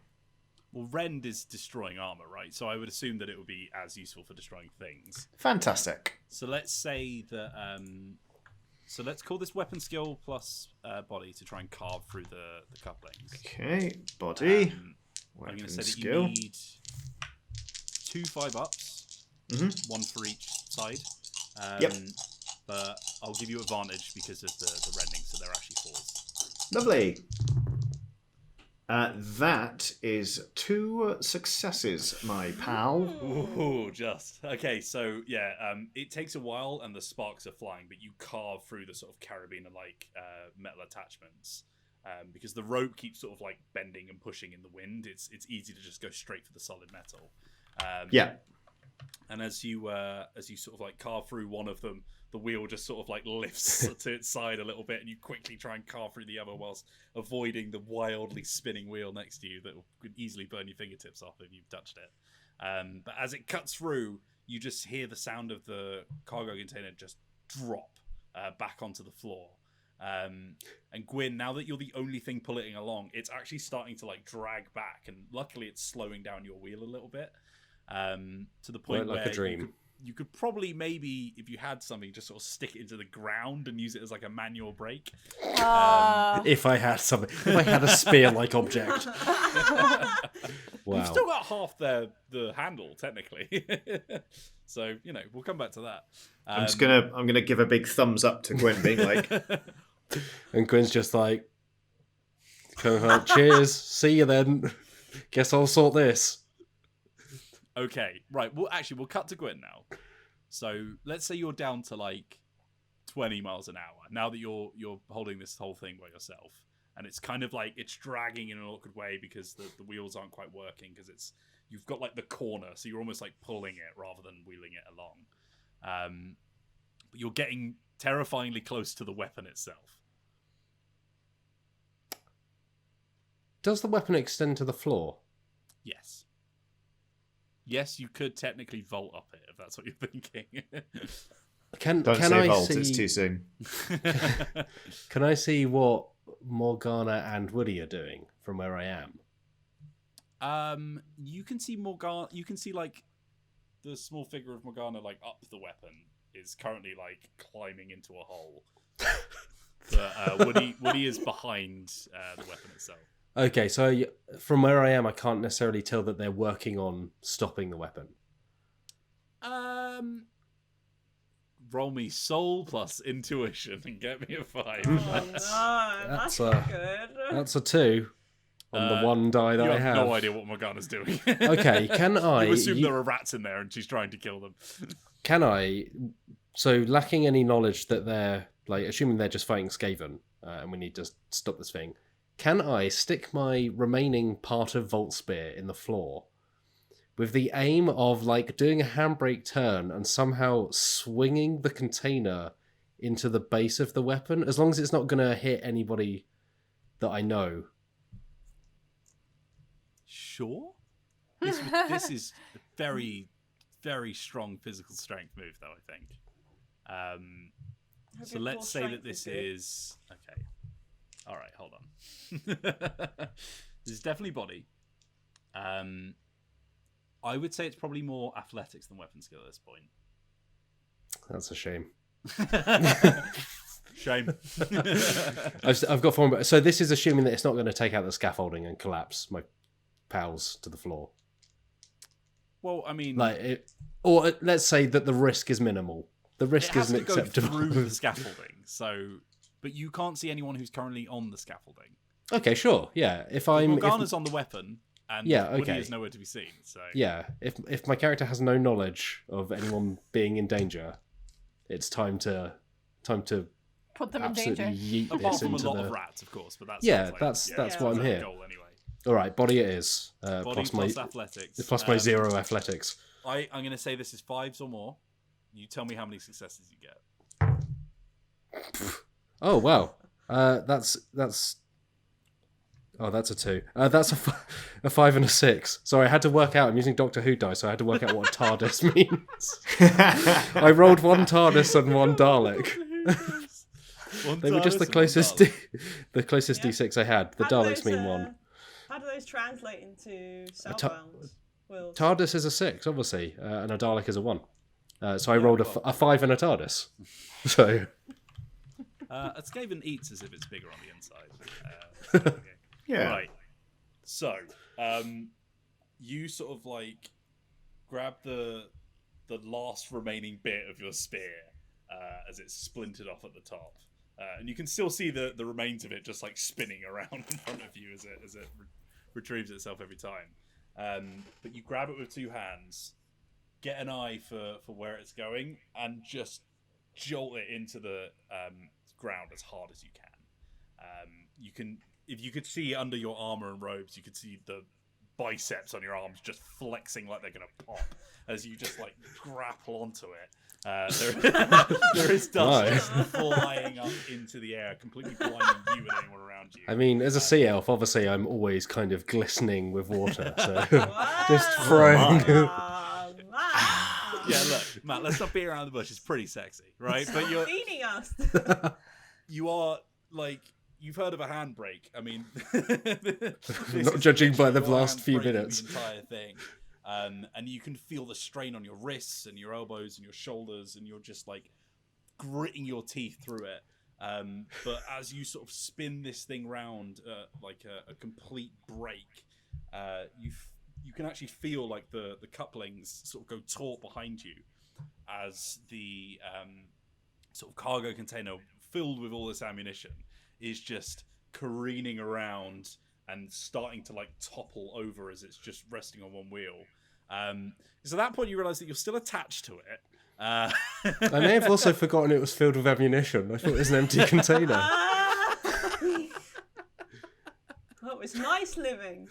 Well, rend is destroying armor, right? So I would assume that it would be as useful for destroying things. Fantastic. So let's say that. So let's call this weapon skill plus body to try and carve through the couplings. Okay, body. I'm going Weapon to say that skill. you need 2 5-ups, one for each side. Yep. But I'll give you advantage because of the rending, so they're actually 4s. Lovely. That is 2 successes, my pal. Ooh, just. Okay, so yeah, it takes a while and the sparks are flying, but you carve through the sort of carabiner-like metal attachments. Because the rope keeps sort of like bending and pushing in the wind, it's easy to just go straight for the solid metal. Yeah. And as you sort of like carve through one of them, the wheel just sort of like lifts to its side a little bit, and you quickly try and carve through the other whilst avoiding the wildly spinning wheel next to you that could easily burn your fingertips off if you've touched it. But as it cuts through, you just hear the sound of the cargo container just drop back onto the floor. And Gwyn, now that you're the only thing pulling along, it's actually starting to like drag back, and luckily it's slowing down your wheel a little bit. To the point like where a dream. You could probably maybe, if you had something, just sort of stick it into the ground and use it as like a manual brake. If I had something, if I had a spear-like object. Wow. You've still got half the handle technically, so you know we'll come back to that. I'm gonna give a big thumbs up to Gwyn, being like, And Gwyn's just like, cheers, see you then. Guess I'll sort this. Okay, right. Well, actually, we'll cut to Gwyn now. So let's say you're down to like 20 miles an hour now that you're holding this whole thing by yourself, and it's kind of like it's dragging in an awkward way because the wheels aren't quite working because you've got like the corner, so you're almost like pulling it rather than wheeling it along. But you're getting terrifyingly close to the weapon itself. Does the weapon extend to the floor? Yes. Yes, you could technically vault up it if that's what you're thinking. Can "Don't say I vault, see? it's too soon." Can I see what Morgana and Woody are doing from where I am? You can see Morgana. You can see like the small figure of Morgana, like up the weapon, is currently like climbing into a hole. But Woody is behind the weapon itself. Okay, so from where I am, I can't necessarily tell that they're working on stopping the weapon. Roll me soul plus intuition and get me a 5. Oh no, that's not good. That's a 2 on the one die that you I have have. no idea what Morgana's doing. Okay, can I? You assume there are rats in there and she's trying to kill them. Can I? So, lacking any knowledge that they're like, assuming they're just fighting Skaven, and we need to stop this thing. Can I stick my remaining part of Volt Spear in the floor with the aim of like doing a handbrake turn and somehow swinging the container into the base of the weapon, as long as it's not going to hit anybody that I know? Sure. This is a very, very strong physical strength move, though, I think. Hope So your let's core say that strength this good. is... Okay. All right, hold on. This is definitely body. I would say it's probably more athletics than weapon skill at this point. That's a shame. Shame. I've got form. So this is assuming that it's not going to take out the scaffolding and collapse my pals to the floor. Well, I mean... Or let's say that the risk is minimal. The risk it has isn't to go acceptable. through the scaffolding, so... But you can't see anyone who's currently on the scaffolding. Okay, sure. Yeah, if Morgana's on the weapon, and Yeah, Woody okay. is nowhere to be seen. So yeah, if my character has no knowledge of anyone being in danger, it's time to Put them in absolutely danger. yeet apart this from a into lot the. of rats, of course, but that's Yeah, that's why I'm the here. goal anyway. All right, body it is. Body plus athletics. plus my 0 athletics. I'm going to say this is 5s or more. You tell me how many successes you get. Oh wow, that's oh that's a 2. That's a 5 and a 6. Sorry, I had to work out. I'm using Doctor Who dice, so I had to work out what TARDIS means. I rolled 1 TARDIS and 1 Dalek. They were just the closest the closest D6 I had. The Daleks mean 1. How do those translate into Soulbound? TARDIS is a 6, obviously, and a Dalek is a 1. So I rolled a 5 and a TARDIS. So a Skaven eats as if it's bigger on the inside. Okay. Yeah. Right. So, you sort of like grab the last remaining bit of your spear as it's splintered off at the top, and you can still see the remains of it just like spinning around in front of you as it retrieves itself every time. But you grab it with 2 hands, get an eye for where it's going, and just jolt it into the ground as hard as you can. If you could see under your armor and robes, you could see the biceps on your arms just flexing like they're gonna pop as you just like grapple onto it. There is dust just flying up into the air, completely blinding you and anyone around you. I mean, as a sea elf, obviously I'm always kind of glistening with water, so just throwing. Yeah, look, Matt, let's not beat around the bush. It's pretty sexy, right? But you're feeding us. You are like, you've heard of a handbrake. I mean, Not judging by the last few handbraking minutes. The entire thing. And you can feel the strain on your wrists and your elbows and your shoulders, and you're just like gritting your teeth through it. But as you sort of spin this thing round like a complete break, you can actually feel like the couplings sort of go taut behind you as the sort of cargo container filled with all this ammunition is just careening around and starting to like topple over as it's just resting on one wheel. So at that point you realise that you're still attached to it. I may have also forgotten it was filled with ammunition. I thought it was an empty container. Oh, it's nice living.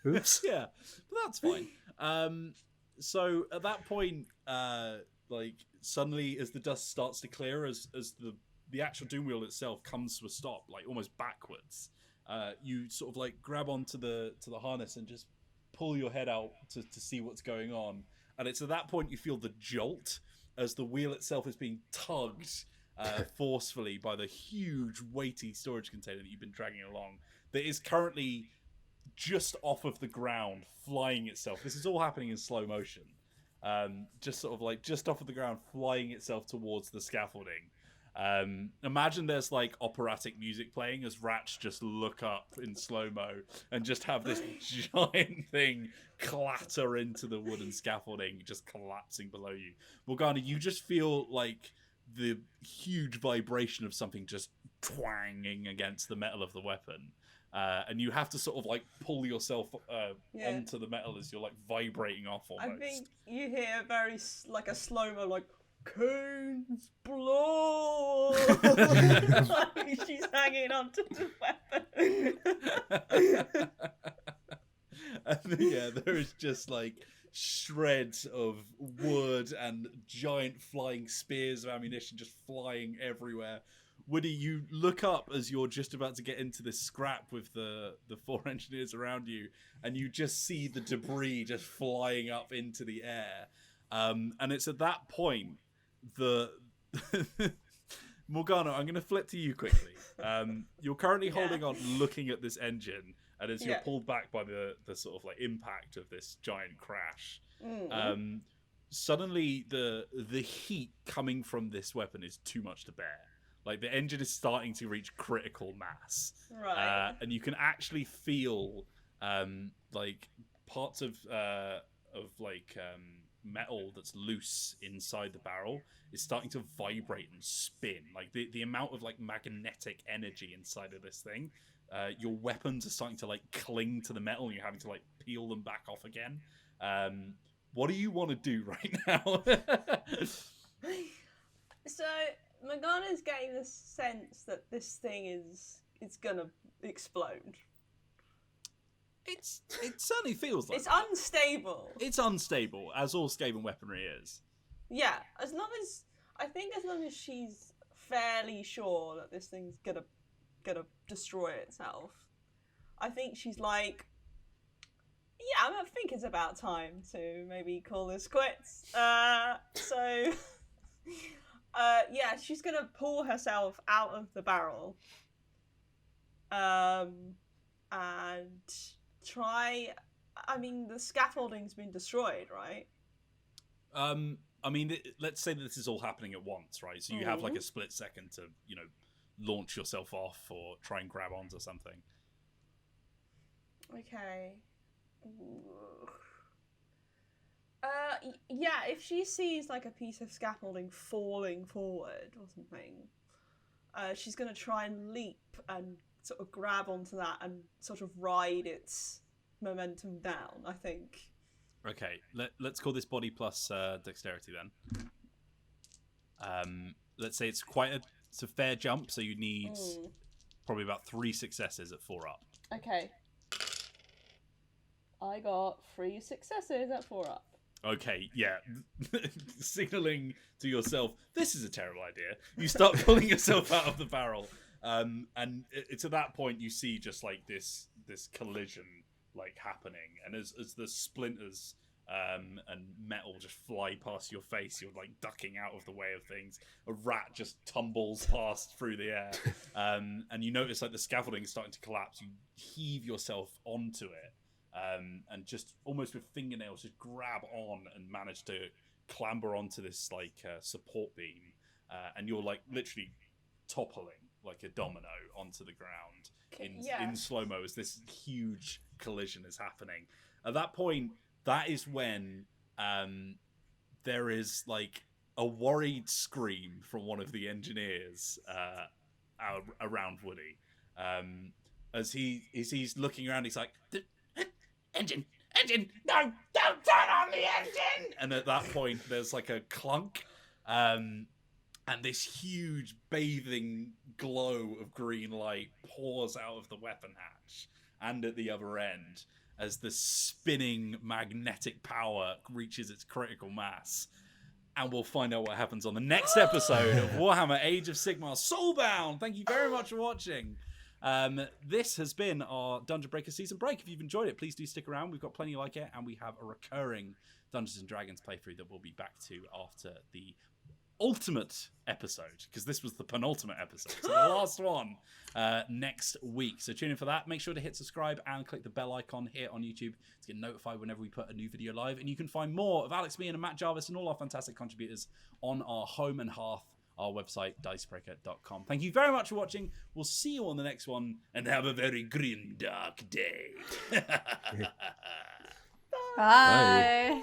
Oops. Yeah, but that's fine. So at that point, like suddenly as the dust starts to clear, as the actual doom wheel itself comes to a stop, like almost backwards, you sort of like grab onto the harness and just pull your head out to see what's going on. And it's at that point you feel the jolt as the wheel itself is being tugged forcefully by the huge weighty storage container that you've been dragging along, that is currently just off of the ground, flying itself. This is all happening in slow motion. Just sort of like just off of the ground, flying itself towards the scaffolding. Imagine there's like operatic music playing as rats just look up in slow-mo and just have this giant thing clatter into the wooden scaffolding, just collapsing below you. Morgana, you just feel like the huge vibration of something just twanging against the metal of the weapon. And you have to sort of like pull yourself onto the metal as you're like vibrating off almost. I think you hear very like a slow-mo like Kane's blood. Like she's hanging onto the weapon. And yeah, there is just like shreds of wood and giant flying spears of ammunition just flying everywhere. Woody, you look up as you're just about to get into this scrap with the 4 engineers around you, and you just see the debris just flying up into the air. And it's at that point Morgana, I'm going to flip to you quickly. You're currently holding on, looking at this engine, and as you're pulled back by the sort of like impact of this giant crash, suddenly the heat coming from this weapon is too much to bear. Like the engine is starting to reach critical mass, and you can actually feel like parts of like metal that's loose inside the barrel is starting to vibrate and spin. Like the amount of like magnetic energy inside of this thing, your weapons are starting to like cling to the metal, and you're having to like peel them back off again. What do you want to do right now? So Morgana's getting the sense that this thing is gonna explode. It certainly feels like it's unstable. It's unstable, as all Skaven weaponry is. Yeah, as long as she's fairly sure that this thing's gonna destroy itself, I think she's like, yeah, I think it's about time to maybe call this quits. Yeah, she's gonna pull herself out of the barrel, and try. I mean, the scaffolding's been destroyed, right? I mean, let's say that this is all happening at once, right? So you have like a split second to, launch yourself off or try and grab onto something. Okay. Yeah, if she sees like a piece of scaffolding falling forward or something, she's gonna try and leap and sort of grab onto that and sort of ride its momentum down, I think. Okay, let's call this body plus dexterity then. Let's say it's it's a fair jump, so you need probably about 3 successes at 4 up. Okay. I got 3 successes at 4 up. Okay, yeah. Signaling to yourself, this is a terrible idea. You start pulling yourself out of the barrel. And it's at that point you see just like this collision like happening, and as the splinters and metal just fly past your face, you're like ducking out of the way of things. A rat just tumbles past through the air, and you notice like the scaffolding is starting to collapse. You heave yourself onto it, and just almost with fingernails just grab on and manage to clamber onto this like support beam, and you're like literally toppling like a domino onto the ground in slow-mo as this huge collision is happening. At that point, that is when there is like a worried scream from one of the engineers around Woody. As he's looking around, he's like, engine, no, don't turn on the engine! And at that point, there's like a clunk, and this huge bathing glow of green light pours out of the weapon hatch and at the other end as the spinning magnetic power reaches its critical mass. And we'll find out what happens on the next episode of Warhammer Age of Sigmar Soulbound. Thank you very much for watching. This has been our Dungeon Breaker season break. If you've enjoyed it, please do stick around. We've got plenty like it, and we have a recurring Dungeons & Dragons playthrough that we'll be back to after the ultimate episode, because this was the penultimate episode, so the last one next week. So tune in for that. Make sure to hit subscribe and click the bell icon here on YouTube to get notified whenever we put a new video live. And you can find more of Alex, me, and Matt Jarvis and all our fantastic contributors on our home and hearth, our website, dicebreaker.com. Thank you very much for watching. We'll see you on the next one, and have a very grim, dark day. Bye.